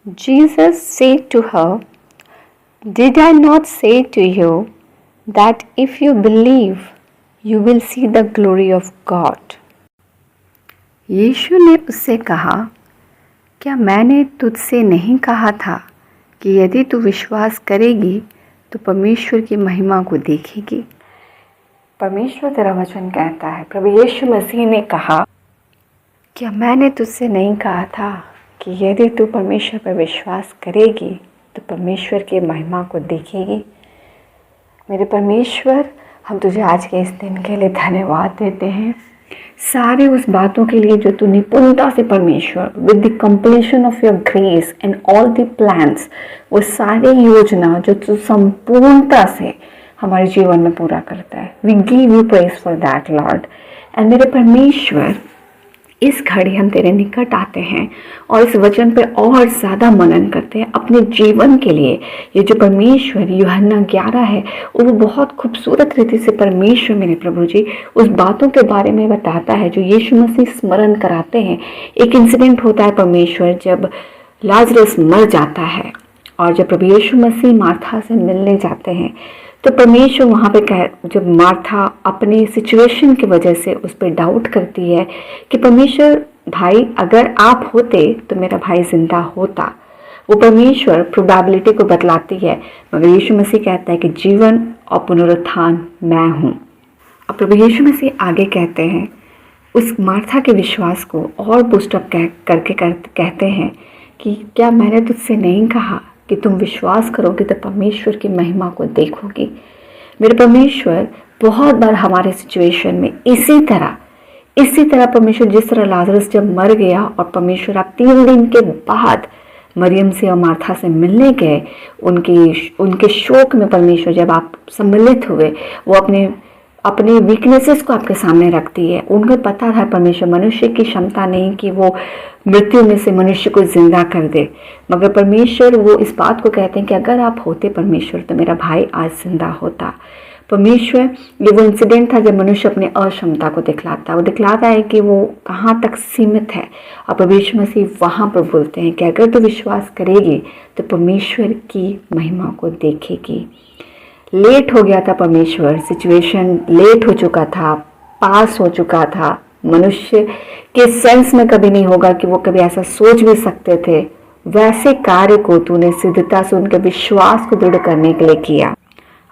Jesus said to her, "Did I not say to you that if you believe, you will see the glory of God?" यीशु ने उससे कहा, क्या मैंने तुझसे नहीं कहा था कि यदि तू विश्वास करेगी तो परमेश्वर की महिमा को देखेगी। परमेश्वर तेरा वचन कहता है, प्रभु यीशु मसीह ने कहा, क्या मैंने तुझसे नहीं कहा था कि यदि तू परमेश्वर पर विश्वास करेगी तो परमेश्वर की महिमा को देखेगी। मेरे परमेश्वर, हम तुझे आज के इस दिन के लिए धन्यवाद देते हैं, सारे उस बातों के लिए जो तू निपुणता से परमेश्वर with the completion of your grace and all the plans, वो सारे योजना जो तू संपूर्णता से हमारे जीवन में पूरा करता है। We give you praise for that Lord. And मेरे परमेश्वर, इस घड़ी हम तेरे निकट आते हैं और इस वचन पे और ज़्यादा मनन करते हैं अपने जीवन के लिए। ये जो परमेश्वर यूहन्ना 11 है, वो बहुत खूबसूरत रीति से परमेश्वर मेरे प्रभु जी उस बातों के बारे में बताता है जो यीशु मसीह स्मरण कराते हैं। एक इंसिडेंट होता है परमेश्वर, जब लाजरस मर जाता है और जब प्रभु यीशु मसीह मार्था से मिलने जाते हैं तो परमेश्वर वहाँ पे जब मार्था अपनी सिचुएशन की वजह से उस पर डाउट करती है कि परमेश्वर भाई, अगर आप होते तो मेरा भाई जिंदा होता, वो परमेश्वर प्रोबेबिलिटी को बतलाती है, मगर यीशु मसीह कहता है कि जीवन और पुनरुत्थान मैं हूँ। अब प्रभु यीशु मसीह आगे कहते हैं, उस मार्था के विश्वास को और बूस्टअप करके कहते हैं कि क्या मैंने तुझसे नहीं कहा कि तुम विश्वास करोगे तो परमेश्वर की महिमा को देखोगी। मेरे परमेश्वर, बहुत बार हमारे सिचुएशन में इसी तरह परमेश्वर, जिस तरह लाजरस जब मर गया और परमेश्वर आप 3 दिन के बाद मरियम से और मार्था से मिलने गए, उनके शोक में परमेश्वर जब आप सम्मिलित हुए, वो अपने वीकनेसेस को आपके सामने रखती है। उनको पता था परमेश्वर मनुष्य की क्षमता नहीं कि वो मृत्यु में से मनुष्य को जिंदा कर दे, मगर परमेश्वर वो इस बात को कहते हैं कि अगर आप होते परमेश्वर तो मेरा भाई आज जिंदा होता। परमेश्वर, ये वो इंसिडेंट था जब मनुष्य अपने अक्षमता को दिखलाता है कि वो कहाँ तक सीमित है, और परमेश्वर मसीह वहाँ पर बोलते हैं कि अगर तू विश्वास करेगी तो परमेश्वर की महिमा को देखेगी। लेट हो गया था परमेश्वर, सिचुएशन लेट हो चुका था, पास हो चुका था, मनुष्य के सेंस में कभी नहीं होगा कि वो कभी ऐसा सोच भी सकते थे। वैसे कार्य को तूने सिद्धता से उनके विश्वास को दृढ़ करने के लिए किया।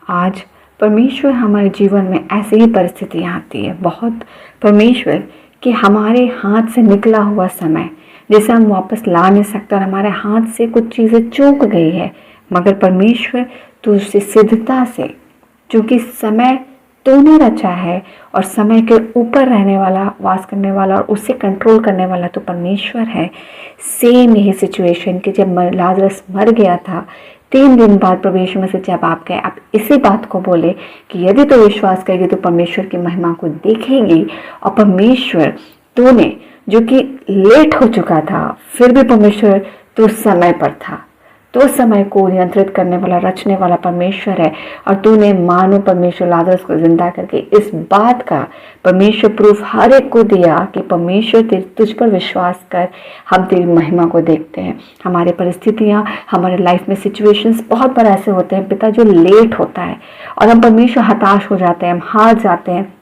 आज परमेश्वर हमारे जीवन में ऐसी ही परिस्थितियाँ आती है बहुत परमेश्वर कि हमारे हाथ से निकला हुआ समय जिसे हम वापस ला नहीं सकते और हमारे हाथ से कुछ चीज़ें चूक गई है, मगर परमेश्वर तू उससे सिद्धता से, चूँकि समय तूने रचा है और समय के ऊपर रहने वाला, वास करने वाला और उससे कंट्रोल करने वाला तो परमेश्वर है। सेम यही सिचुएशन कि जब लाजरस मर गया था, 3 दिन बाद प्रभु यीशु मसीह जब आप गए, आप इसी बात को बोले कि यदि तो विश्वास करेगी तो परमेश्वर की महिमा को देखेगी। और परमेश्वर तूने, जो कि लेट हो चुका था, फिर भी परमेश्वर तो समय पर था, तो समय को नियंत्रित करने वाला, रचने वाला परमेश्वर है। और तूने मानो परमेश्वर लाजरस को जिंदा करके इस बात का परमेश्वर प्रूफ हर एक को दिया कि परमेश्वर तुझ पर विश्वास कर, हम तेरी महिमा को देखते हैं। हमारे परिस्थितियाँ, हमारे लाइफ में सिचुएशंस बहुत बार ऐसे होते हैं पिता जो लेट होता है और हम परमेश्वर हताश हो जाते हैं, हम हार जाते हैं,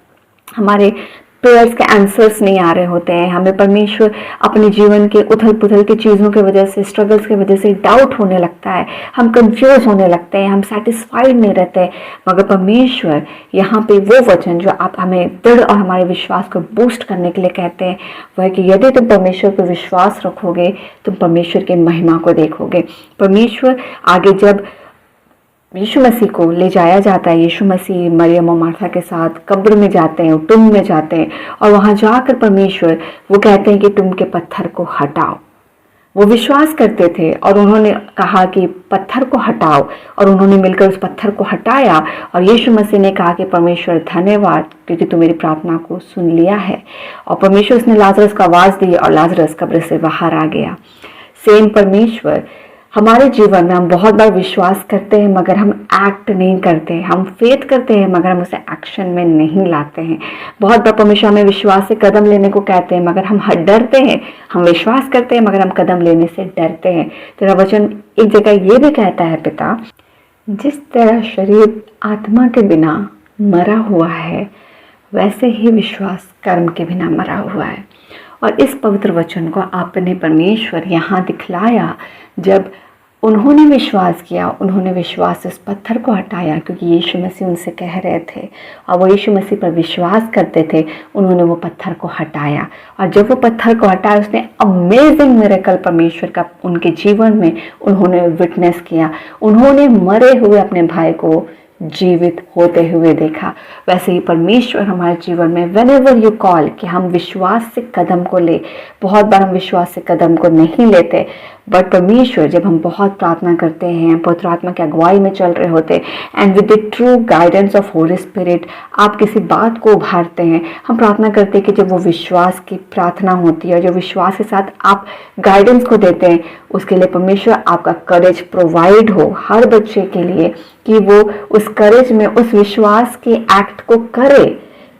हमारे प्रेयर्स के आंसर्स नहीं आ रहे होते हैं, हमें परमेश्वर अपने जीवन के उथल पुथल की चीज़ों की वजह से, स्ट्रगल्स की वजह से डाउट होने लगता है, हम कंफ्यूज होने लगते हैं, हम सेटिस्फाइड नहीं रहते। मगर परमेश्वर यहाँ पे वो वचन जो आप हमें दृढ़ और हमारे विश्वास को बूस्ट करने के लिए कहते हैं, वह कि यदि तुम परमेश्वर पर विश्वास रखोगे तुम परमेश्वर की महिमा को देखोगे। परमेश्वर आगे जब यीशु मसीह को ले जाया जाता है, यीशु मसीह मरियम और मार्था के साथ कब्र में जाते हैं, टुम्ब में जाते हैं, और वहाँ जाकर परमेश्वर वो कहते हैं कि टुम्ब के पत्थर को हटाओ। वो विश्वास करते थे और उन्होंने कहा कि पत्थर को हटाओ, और उन्होंने मिलकर उस पत्थर को हटाया। और यीशु मसीह ने कहा कि परमेश्वर धन्यवाद, क्योंकि तू मेरी प्रार्थना को सुन लिया है। और परमेश्वर उसने लाजरस को आवाज़ दी और लाजरस कब्र से बाहर आ गया। सेम परमेश्वर हमारे जीवन में हम बहुत बार विश्वास करते हैं मगर हम एक्ट नहीं करते, हम फेथ करते हैं मगर हम उसे एक्शन में नहीं लाते हैं। बहुत बार परमेश्वर हमें विश्वास से कदम लेने को कहते हैं मगर हम डरते हैं। हम विश्वास करते हैं मगर हम कदम लेने से डरते हैं। तेरा वचन एक जगह ये भी कहता है पिता, जिस तरह शरीर आत्मा के बिना मरा हुआ है वैसे ही विश्वास कर्म के बिना मरा हुआ है। और इस पवित्र वचन को आपने परमेश्वर यहाँ दिखलाया जब उन्होंने विश्वास किया, उन्होंने विश्वास से उस पत्थर को हटाया, क्योंकि यीशु मसीह उनसे कह रहे थे और वो यीशु मसीह पर विश्वास करते थे। उन्होंने वो पत्थर को हटाया और जब वो पत्थर को हटाया उसने अमेजिंग मिरेकल परमेश्वर का उनके जीवन में उन्होंने विटनेस किया। उन्होंने मरे हुए अपने भाई को जीवित होते हुए देखा। वैसे ही परमेश्वर हमारे जीवन में व्हेनेवर यू कॉल कि हम विश्वास से कदम को ले। बहुत बार हम विश्वास से कदम को नहीं लेते, बट परमेश्वर जब हम बहुत प्रार्थना करते हैं, पवित्र आत्मा की अगुवाई में चल रहे होते and with the true guidance of Holi spirit आप किसी बात को उभारते हैं। हम प्रार्थना करते हैं कि जब वो विश्वास की प्रार्थना होती है, जो विश्वास के साथ आप गाइडेंस को देते हैं, उसके लिए परमेश्वर आपका करेज प्रोवाइड हो हर बच्चे के लिए कि वो उस करेज में उस विश्वास के एक्ट को करे,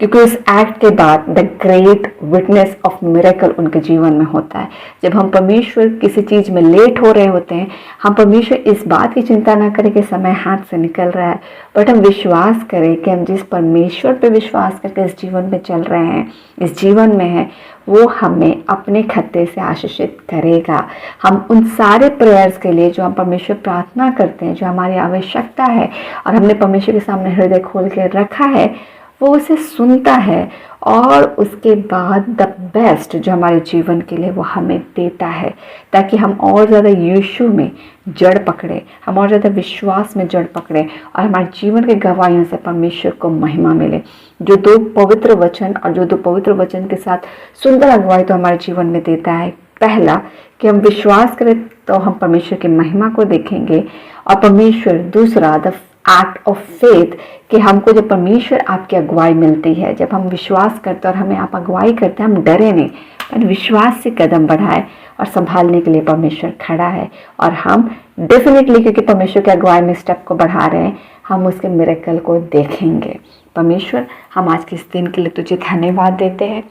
क्योंकि उस एक्ट के बाद the great witness of miracle उनके जीवन में होता है। जब हम परमेश्वर किसी चीज़ में लेट हो रहे होते हैं, हम परमेश्वर इस बात की चिंता ना करें कि समय हाथ से निकल रहा है, बट हम विश्वास करें कि हम जिस परमेश्वर पे विश्वास करके इस जीवन में चल रहे हैं, इस जीवन में है, वो हमें अपने खत्ते से आशीषित करेगा। हम उन सारे प्रेयर्स के लिए जो हम परमेश्वर प्रार्थना करते हैं, जो हमारी आवश्यकता है और हमने परमेश्वर के सामने हृदय खोल के रखा है, वो उसे सुनता है और उसके बाद द बेस्ट जो हमारे जीवन के लिए वो हमें देता है, ताकि हम और ज़्यादा यीशु में जड़ पकड़े, हम और ज़्यादा विश्वास में जड़ पकड़े और हमारे जीवन के गवाहियों से परमेश्वर को महिमा मिले। जो दो पवित्र वचन और जो दो पवित्र वचन के साथ सुंदर अगुवाई तो हमारे जीवन में देता है, पहला कि हम विश्वास करें तो हम परमेश्वर की महिमा को देखेंगे, और परमेश्वर दूसरा द एक्ट ऑफ फेथ कि हमको जब परमेश्वर आपकी अगुवाई मिलती है, जब हम विश्वास करते हैं और हमें आप अगुवाई करते हैं, हम डरे नहीं पर विश्वास से कदम बढ़ाए और संभालने के लिए परमेश्वर खड़ा है। और हम डेफिनेटली क्योंकि परमेश्वर की अगुवाई में स्टेप को बढ़ा रहे हैं, हम उसके मिरेकल को देखेंगे। परमेश्वर हम आज के इस दिन के लिए तुझे धन्यवाद देते हैं।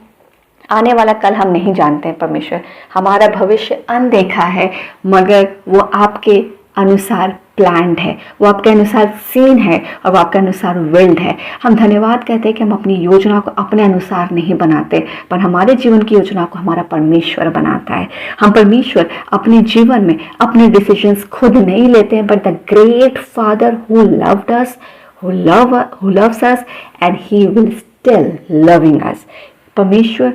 आने वाला कल हम नहीं जानते हैं परमेश्वर, हमारा भविष्य अनदेखा है, मगर वो आपके अनुसार प्लान्ड है, वो आपके अनुसार सीन है और वो आपके अनुसार विल्ड है। हम धन्यवाद कहते हैं कि हम अपनी योजना को अपने अनुसार नहीं बनाते, पर हमारे जीवन की योजना को हमारा परमेश्वर बनाता है। हम परमेश्वर अपने जीवन में अपने डिसीजंस खुद नहीं लेते हैं, but the great father who loved us, who loves us and he will still loving us। परमेश्वर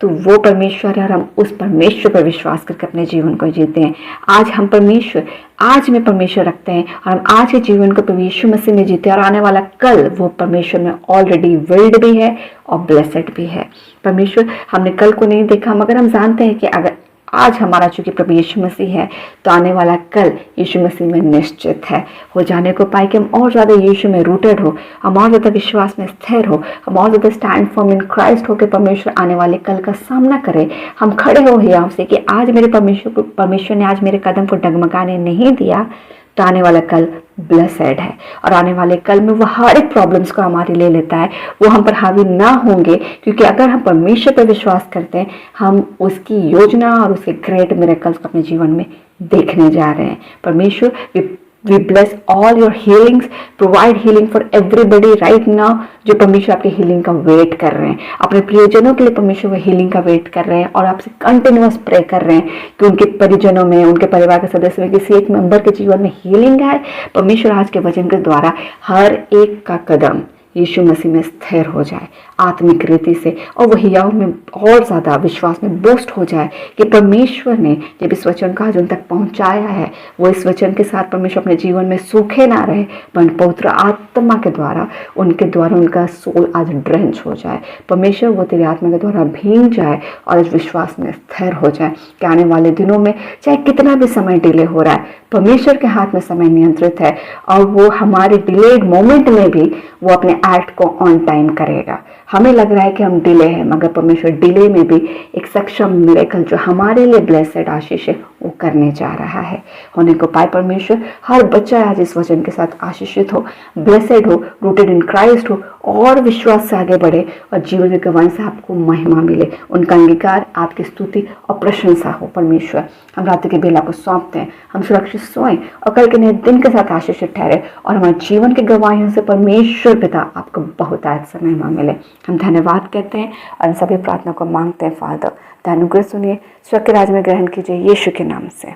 तो वो परमेश्वर है और हम उस परमेश्वर पर विश्वास करके अपने जीवन को जीते हैं। आज हम परमेश्वर, आज में परमेश्वर रखते हैं और हम आज के जीवन को प्रभु यीशु मसीह में जीते हैं, और आने वाला कल वो परमेश्वर में ऑलरेडी विल्ड भी है और ब्लेसेड भी है। परमेश्वर हमने कल को नहीं देखा, मगर हम जानते हैं कि अगर आज हमारा चूंकि प्रभु यीशु मसीह है तो आने वाला कल यीशु मसीह में निश्चित है। हो जाने को पाए कि हम और ज़्यादा यीशु में रूटेड हो, हम और ज़्यादा विश्वास में स्थिर हो, हम और ज़्यादा स्टैंड फॉर्म इन क्राइस्ट हो के परमेश्वर आने वाले कल का सामना करें। हम खड़े हो यहाँ से कि आज मेरे परमेश्वर ने आज मेरे कदम को डगमगाने नहीं दिया, तो आने वाला कल ब्लेसेड है। और आने वाले कल में वो हर एक प्रॉब्लम्स को हमारे ले लेता है, वो हम पर हावी ना होंगे, क्योंकि अगर हम परमेश्वर पर विश्वास करते हैं, हम उसकी योजना और उसके ग्रेट मिरेकल्स को अपने जीवन में देखने जा रहे हैं। परमेश्वर we bless all your healings, provide healing for everybody right now। जो परमेश्वर आपके हीलिंग का वेट कर रहे हैं, अपने प्रियजनों के लिए परमेश्वर वो हीलिंग का वेट कर रहे हैं और आपसे कंटिन्यूअस प्रे कर रहे हैं कि उनके परिजनों में, उनके परिवार के सदस्य में किसी एक मेंबर के जीवन में हीलिंग आए। परमेश्वर आज के वचन के द्वारा हर एक का कदम यीशु मसीह में स्थिर हो जाए आत्मिक रीति से, और वह हियाव में और ज़्यादा विश्वास में बोस्ट हो जाए कि परमेश्वर ने जब इस वचन का आज उन तक पहुंचाया है, वो इस वचन के साथ परमेश्वर अपने जीवन में सूखे ना रहे, पर पवित्र आत्मा के द्वारा उनका सोल आज ड्रेंच हो जाए। परमेश्वर वो तेरी आत्मा के द्वारा भीग जाए और इस विश्वास में स्थिर हो जाए कि आने वाले दिनों में चाहे कितना भी समय डिले हो रहा है, परमेश्वर के हाथ में समय नियंत्रित है और वो हमारे डिलेड मोमेंट में भी वो अपने एक्ट को ऑन टाइम करेगा। हमें लग रहा है कि हम डिले हैं, मगर परमेश्वर डिले में भी एक सक्षम मिरेकल जो हमारे लिए ब्लेसेड आशीष है वो करने जा रहा है। होने को पाए परमेश्वर हर बच्चा आज इस वचन के साथ आशीषित हो, ब्लेसेड हो, रूटेड इन क्राइस्ट हो और विश्वास से आगे बढ़े और जीवन के गवाही से आपको महिमा मिले, उनका अंगीकार, आपकी स्तुति और प्रशंसा हो। परमेश्वर हम रात की बेला को सौंपते हैं, हम सुरक्षित सोएं और कल के नए दिन के साथ आशीषित ठहरे और हमारे जीवन की गवाहियों से परमेश्वर पिता आपको बहुत से महिमा मिले। हम धन्यवाद कहते हैं और सभी प्रार्थना को मांगते हैं। फादर अनुग्रह सुनिए, स्वर्ग के राज्य में ग्रहण कीजिए, यीशु के नाम से,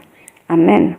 आमीन।